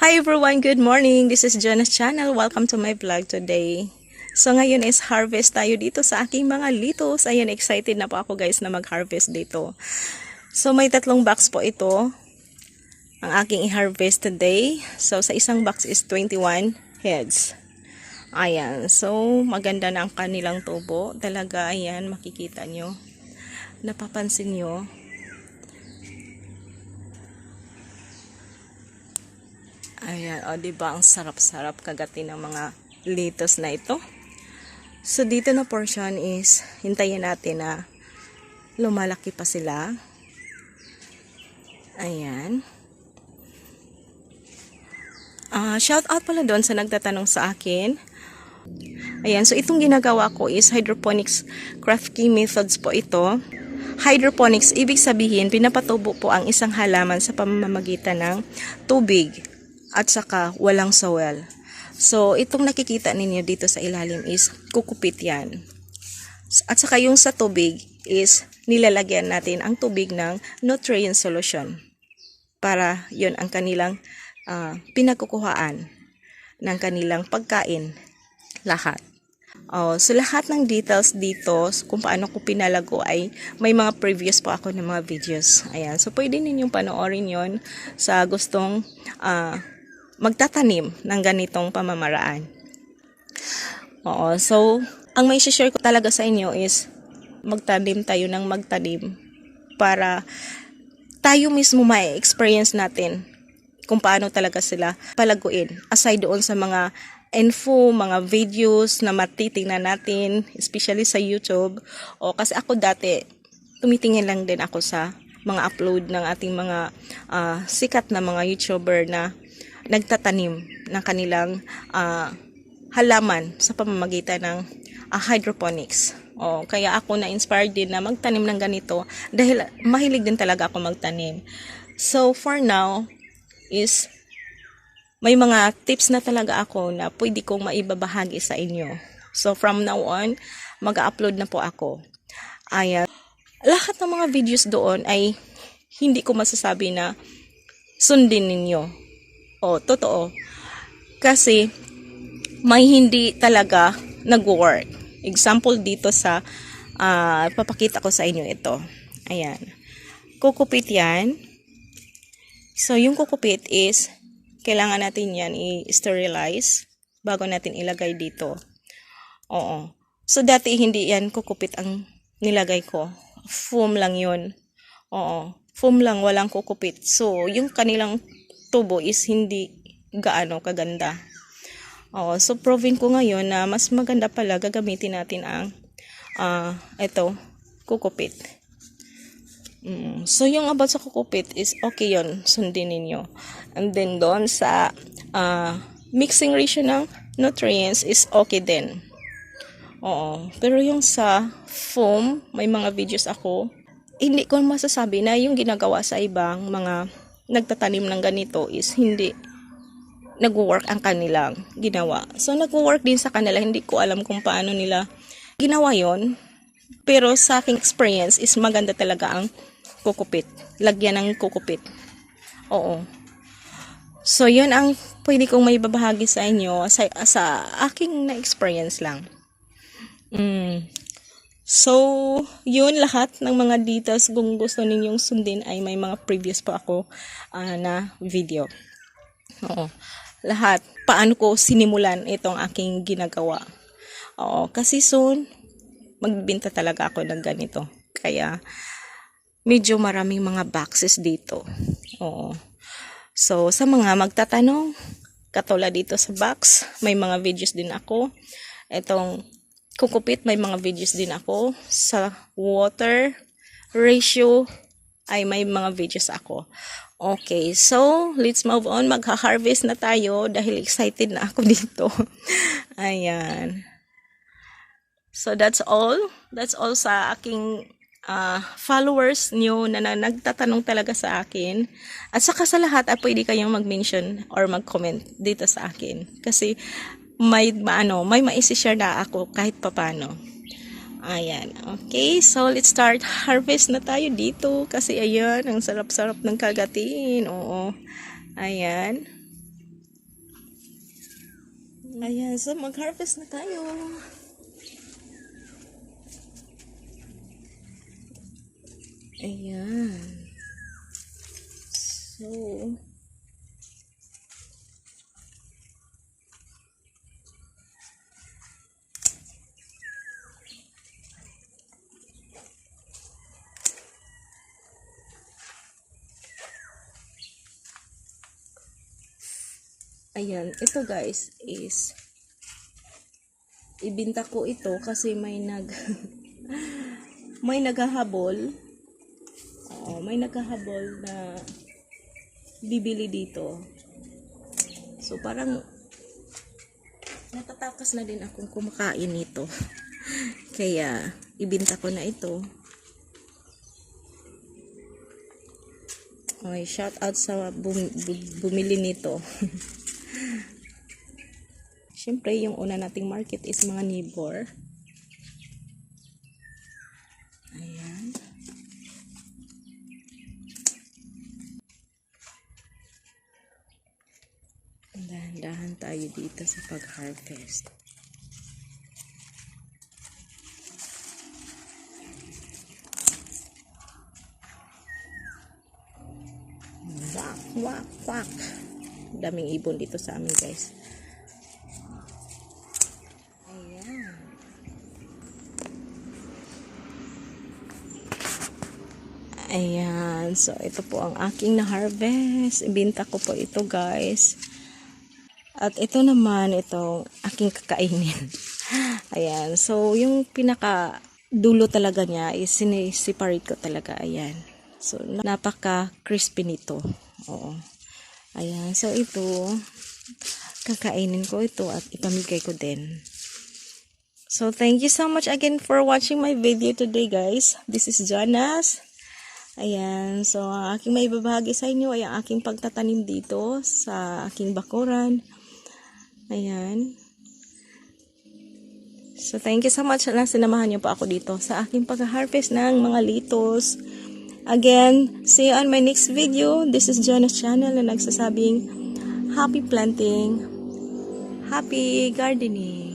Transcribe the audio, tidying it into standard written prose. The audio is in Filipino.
Hi everyone, good morning. This is Jonas Channel. Welcome to my vlog today. So ngayon is harvest tayo dito sa aking mga litos. Ayun, excited na po ako guys na mag-harvest dito. So may 3 box po ito ang aking i-harvest today. So sa isang box is 21 heads. Ayan, so maganda na ang kanilang tubo. Talaga, ayan, makikita nyo. Napapansin nyo. Ayan, o diba ang sarap-sarap kagatin ng mga litos na ito. So dito na portion is hintayin natin na lumalaki pa sila. Ayan. Shout out pala doon sa nagtatanong sa akin. Ayan, so itong ginagawa ko is hydroponics crafting methods po ito. Hydroponics, ibig sabihin pinapatubo po ang isang halaman sa pamamagitan ng tubig at saka walang soil. So, itong nakikita ninyo dito sa ilalim is kukupit yan. At saka yung sa tubig is nilalagyan natin ang tubig ng nutrient solution. Para yon ang kanilang pinagkukuhaan ng kanilang pagkain. Lahat. So, lahat ng details dito kung paano ko pinalago ay may mga previous po ako ng mga videos. Ayan. So, pwede ninyong panoorin yon sa gustong magtatanim ng ganitong pamamaraan. So, ang may share ko talaga sa inyo is magtanim tayo ng magtanim para tayo mismo ma-experience natin kung paano talaga sila palaguin. Aside doon sa mga info, mga videos na matitingnan natin, especially sa YouTube. Kasi ako dati, tumitingin lang din ako sa mga upload ng ating mga sikat na mga YouTuber na nagtatanim ng kanilang halaman sa pamamagitan ng hydroponics. Kaya ako na-inspired din na magtanim ng ganito dahil mahilig din talaga ako magtanim. So for now is may mga tips na talaga ako na pwede kong maibabahagi sa inyo. So from now on, mag-upload na po ako. Ayan. Lahat ng mga videos doon ay hindi ko masasabi na sundin ninyo. Totoo. Kasi may hindi talaga nag-work. Example dito sa papakita ko sa inyo ito. Ayan. Kukupit yan. So, yung kukupit is kailangan natin yan i-sterilize bago natin ilagay dito. So, dati hindi yan kukupit ang nilagay ko. Foam lang yun. Foam lang, walang kukupit. So, yung kanilang tubo is hindi gaano kaganda. So proving ko ngayon na mas maganda pala gagamitin natin ang ito, kukupit. So yung about sa kukupit is okay yon, sundin ninyo. And then doon sa mixing ratio ng nutrients is okay din. Pero yung sa foam, may mga videos ako, hindi ko masasabi na yung ginagawa sa ibang mga nagtatanim ng ganito is hindi nag-work ang kanilang ginawa. So, nag-work din sa kanila. Hindi ko alam kung paano nila ginawa yon. Pero sa aking experience is maganda talaga ang kukupit. Lagyan ng kukupit. So, yun ang pwede kong may babahagi sa inyo sa aking na-experience lang. So, yun lahat ng mga details kung gusto ninyong sundin ay may mga previous pa ako na video. Lahat. Paano ko sinimulan itong aking ginagawa. Kasi soon, magbibenta talaga ako ng ganito. Kaya, medyo maraming mga boxes dito. So, sa mga magtatanong, katulad dito sa box, may mga videos din ako. Itong kukupit, may mga videos din ako. Sa water ratio ay may mga videos ako. Okay, so let's move on. Magha-harvest na tayo dahil excited na ako dito. Ayan. So that's all. That's all sa aking followers nyo na nagtatanong talaga sa akin. At saka sa lahat, pwede kayong mag-mention or mag-comment dito sa akin. Kasi may maisi-share na ako kahit papano. Ayan. Okay, so let's start. Harvest na tayo dito kasi ayan, ang sarap-sarap ng kagatin. Ayan. Ayan, so mag-harvest na tayo. Ayan. So, ayan, ito guys is ibinta ko ito kasi may may naghahabol. May naghahabol na bibili dito. So parang natatakas na din akong kumakain nito. Kaya ibinta ko na ito. Okay, shout out sa bumili nito. Siyempre, yung una nating market is mga neighbor. Ayan. Dahan-dahan tayo dito sa pag-harvest. Wak, wak, wak. Daming ibon dito sa amin, guys. Ayan, so ito po ang aking na-harvest. Ibinta ko po ito guys. At ito naman, itong aking kakainin. Ayan, so yung pinaka dulo talaga niya is sineseparate ko talaga. Ayan, so napaka-crispy nito. Oo. Ayan, so ito, kakainin ko ito at ipamigay ko din. So thank you so much again for watching my video today guys. This is Jonas. Ayan, so ang aking may babahagi sa inyo ay ang aking pagtatanim dito sa aking bakuran. Ayan. So thank you so much na sinamahan niyo po ako dito sa aking pag-harvest ng mga litos. Again, see you on my next video. This is Jonas Channel na nagsasabing happy planting, happy gardening.